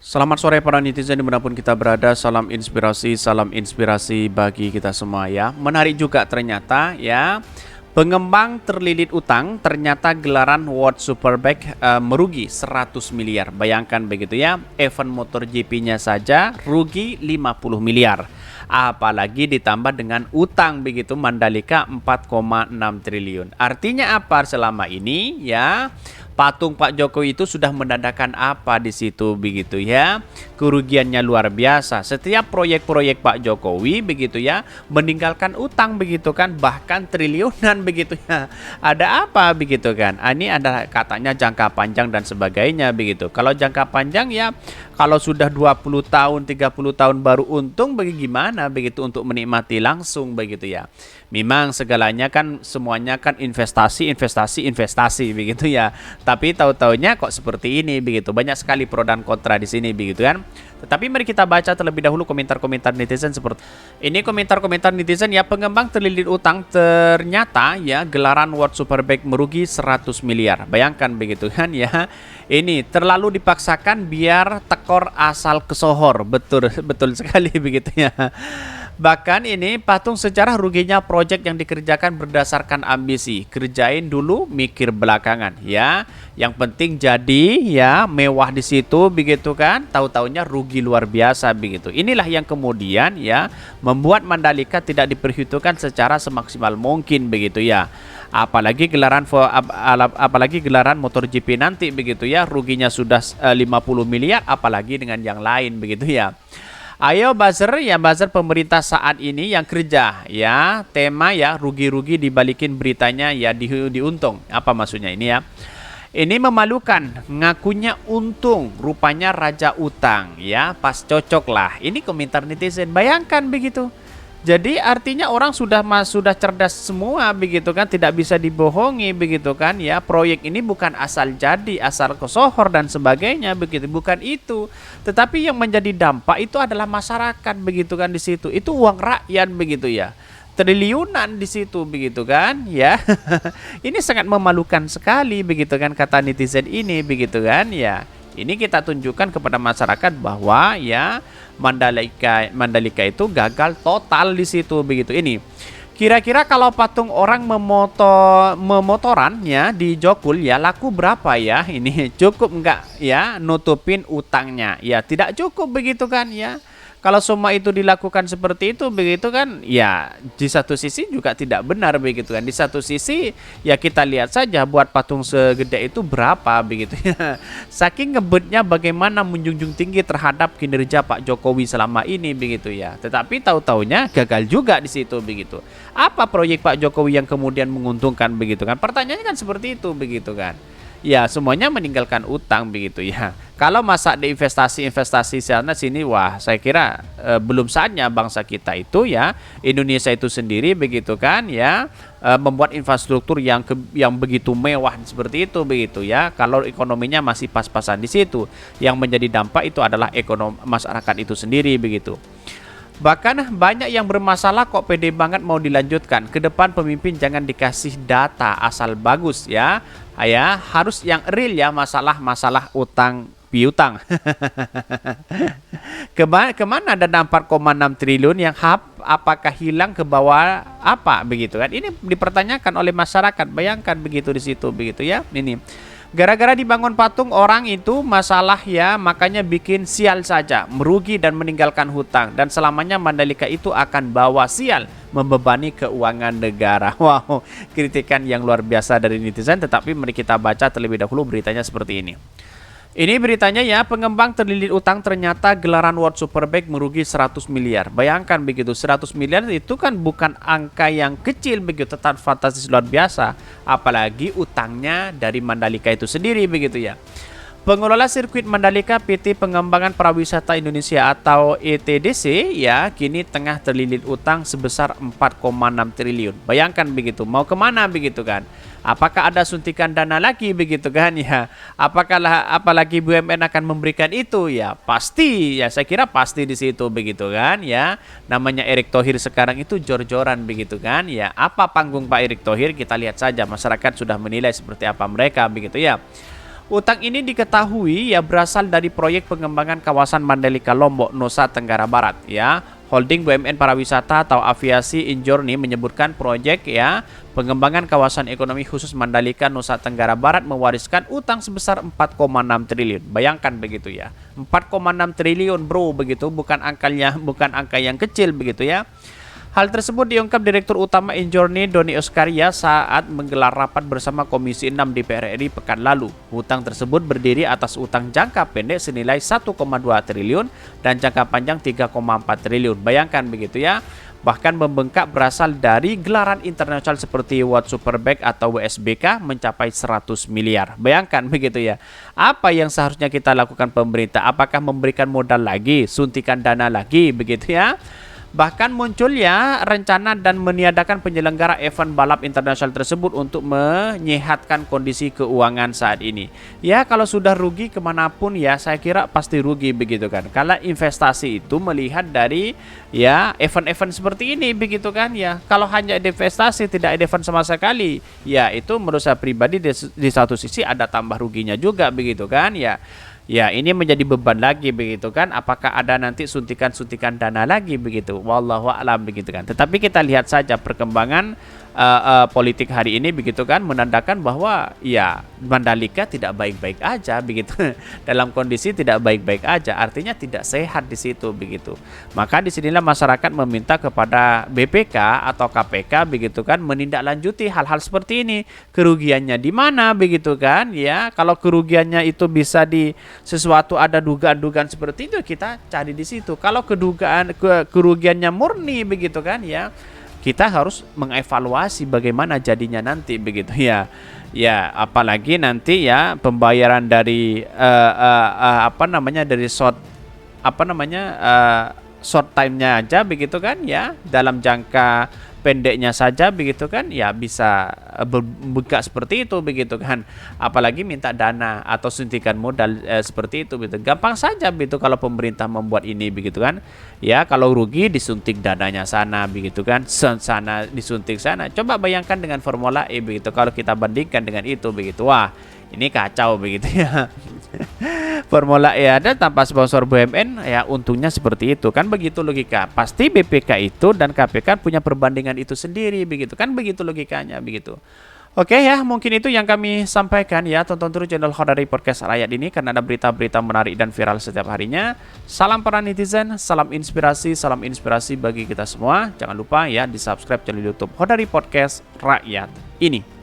Selamat sore para netizen dimanapun kita berada, salam inspirasi bagi kita semua ya. Menarik juga ternyata ya, pengembang terlilit utang, ternyata gelaran World Superbike merugi 100 miliar. Bayangkan begitu ya, event MotoGP-nya saja rugi 50 miliar. Apalagi ditambah dengan utang begitu, Mandalika 4,6 triliun. Artinya apa selama ini ya? Patung Pak Jokowi itu sudah menandakan apa di situ begitu ya. Kerugiannya luar biasa. Setiap proyek-proyek Pak Jokowi begitu ya, meninggalkan utang begitu kan, bahkan triliunan begitu ya. Ada apa begitu kan? Ini ada katanya jangka panjang dan sebagainya begitu. Kalau jangka panjang ya, kalau sudah 20 tahun, 30 tahun baru untung bagaimana begitu untuk menikmati langsung begitu ya. Memang segalanya kan semuanya kan investasi begitu ya. Tapi tahu-taunya kok seperti ini begitu. Banyak sekali pro dan kontra di sini begitu kan. Tetapi mari kita baca terlebih dahulu komentar-komentar netizen seperti ini. Komentar-komentar netizen ya, pengembang terlilit utang, ternyata ya gelaran World Superbike merugi 100 miliar. Bayangkan begitu kan ya. Ini terlalu dipaksakan biar tekor asal kesohor. Betul sekali begitu ya. Bahkan ini patung sejarah ruginya proyek yang dikerjakan berdasarkan ambisi. Kerjain dulu, mikir belakangan ya. Yang penting jadi ya mewah di situ begitu kan. Tahu-taunya rugi luar biasa begitu. Inilah yang kemudian ya membuat Mandalika tidak diperhitungkan secara semaksimal mungkin begitu ya. Apalagi gelaran MotoGP nanti begitu ya, ruginya sudah 50 miliar, apalagi dengan yang lain begitu ya. Ayo buzzer ya, buzzer pemerintah saat ini yang kerja ya, tema ya rugi-rugi dibalikin beritanya ya diuntung. Apa maksudnya ini ya? Ini memalukan, ngakunya untung, rupanya raja utang ya, pas cocok lah. Ini komentar netizen, bayangkan begitu. Jadi artinya orang sudah cerdas semua begitu kan, tidak bisa dibohongi begitu kan ya. Proyek ini bukan asal jadi, asal kesohor dan sebagainya begitu, bukan itu. Tetapi yang menjadi dampak itu adalah masyarakat begitu kan di situ. Itu uang rakyat begitu ya. Triliunan di situ begitu kan ya. Ini sangat memalukan sekali begitu kan kata netizen ini begitu kan ya. Ini kita tunjukkan kepada masyarakat bahwa ya Mandalika itu gagal total di situ begitu. Ini kira-kira kalau patung orang memotoran ya di Jokul ya laku berapa ya? Ini cukup enggak ya nutupin utangnya? Ya tidak cukup begitu kan ya. Kalau semua itu dilakukan seperti itu begitu kan ya, di satu sisi juga tidak benar begitu kan. Di satu sisi ya kita lihat saja buat patung segede itu berapa begitu ya. Saking ngebetnya bagaimana menjunjung tinggi terhadap kinerja Pak Jokowi selama ini begitu ya. Tetapi tahu-taunya gagal juga di situ begitu. Apa proyek Pak Jokowi yang kemudian menguntungkan begitu kan? Pertanyaannya kan seperti itu begitu kan. Ya semuanya meninggalkan utang begitu ya. Kalau masa di investasi sana sini, wah saya kira belum saatnya bangsa kita itu ya, Indonesia itu sendiri begitu kan ya, membuat infrastruktur yang begitu mewah seperti itu begitu ya. Kalau ekonominya masih pas-pasan di situ, yang menjadi dampak itu adalah ekonomi masyarakat itu sendiri begitu. Bahkan banyak yang bermasalah kok pede banget mau dilanjutkan. Ke depan pemimpin jangan dikasih data asal bagus ya. Ya, harus yang real ya, masalah utang piutang. Kemana dana 4,6 triliun yang apakah hilang ke bawah apa begitu kan? Ini dipertanyakan oleh masyarakat. Bayangkan begitu di situ begitu ya. Ini gara-gara dibangun patung orang itu masalah ya, makanya bikin sial saja, merugi dan meninggalkan hutang, dan selamanya Mandalika itu akan bawa sial, membebani keuangan negara. Wow, kritikan yang luar biasa dari netizen. Tetapi mari kita baca terlebih dahulu beritanya seperti ini. Ini beritanya ya, pengembang terlilit utang, ternyata gelaran World Superbike merugi 100 miliar. Bayangkan begitu, 100 miliar itu kan bukan angka yang kecil begitu, tetap fantastis luar biasa. Apalagi utangnya dari Mandalika itu sendiri begitu ya. Pengelola sirkuit Mandalika PT Pengembangan Pariwisata Indonesia atau ETDC ya kini tengah terlilit utang sebesar 4,6 triliun. Bayangkan begitu, mau kemana begitu kan? Apakah ada suntikan dana lagi begitu kan ya? Apalagi BUMN akan memberikan itu ya? Pasti ya, saya kira pasti di situ begitu kan ya. Namanya Erick Thohir sekarang itu jor-joran begitu kan ya. Apa panggung Pak Erick Thohir? Kita lihat saja, masyarakat sudah menilai seperti apa mereka begitu ya. Utang ini diketahui ya berasal dari proyek pengembangan kawasan Mandalika Lombok, Nusa Tenggara Barat ya. Holding BUMN Pariwisata atau Aviasi Injourney menyebutkan proyek ya pengembangan kawasan ekonomi khusus Mandalika Nusa Tenggara Barat mewariskan utang sebesar 4,6 triliun. Bayangkan begitu ya. 4,6 triliun bro begitu, bukan angka yang kecil begitu ya. Hal tersebut diungkap Direktur Utama Injourney Doni Oskaria saat menggelar rapat bersama Komisi 6 DPR RI pekan lalu. Hutang tersebut berdiri atas utang jangka pendek senilai 1,2 triliun dan jangka panjang 3,4 triliun. Bayangkan begitu ya. Bahkan membengkak berasal dari gelaran internasional seperti World Superbike atau WSBK mencapai 100 miliar. Bayangkan begitu ya. Apa yang seharusnya kita lakukan pemerintah? Apakah memberikan modal lagi, suntikan dana lagi begitu ya? Bahkan muncul ya rencana dan meniadakan penyelenggara event balap internasional tersebut untuk menyehatkan kondisi keuangan saat ini. Ya kalau sudah rugi kemanapun ya saya kira pasti rugi begitu kan. Kalau investasi itu melihat dari ya event-event seperti ini begitu kan ya. Kalau hanya investasi tidak ada event sama sekali ya itu menurut saya pribadi di satu sisi ada tambah ruginya juga begitu kan ya. Ya, ini menjadi beban lagi begitu kan. Apakah ada nanti suntikan-suntikan dana lagi begitu? Wallahu a'lam begitu kan. Tetapi kita lihat saja perkembangan politik hari ini begitu kan menandakan bahwa ya Mandalika tidak baik-baik aja begitu. Dalam kondisi tidak baik-baik aja, artinya tidak sehat di situ begitu. Maka disinilah masyarakat meminta kepada BPK atau KPK begitu kan menindaklanjuti hal-hal seperti ini. Kerugiannya di mana begitu kan ya. Kalau kerugiannya itu bisa di sesuatu ada dugaan-dugaan seperti itu kita cari di situ. Kalau kerugiannya murni begitu kan ya kita harus mengevaluasi bagaimana jadinya nanti begitu ya. Ya, apalagi nanti ya pembayaran dari dari short time-nya aja begitu kan ya dalam jangka pendeknya saja begitu kan ya bisa berbuka seperti itu begitu kan, apalagi minta dana atau suntikan modal seperti itu begitu. Gampang saja begitu kalau pemerintah membuat ini begitu kan ya. Kalau rugi disuntik dananya sana begitu kan, sana disuntik sana. Coba bayangkan dengan Formula E begitu, kalau kita bandingkan dengan itu begitu, wah ini kacau begitu ya. Formula E ada tanpa sponsor BUMN ya untungnya seperti itu kan, begitu logika. Pasti BPK itu dan KPK punya perbandingan itu sendiri begitu kan, begitu logikanya begitu. Oke ya, mungkin itu yang kami sampaikan ya. Tonton terus channel Khodari Podcast Rakyat ini karena ada berita-berita menarik dan viral setiap harinya. Salam para netizen, salam inspirasi bagi kita semua. Jangan lupa ya di subscribe channel YouTube Khodari Podcast Rakyat ini.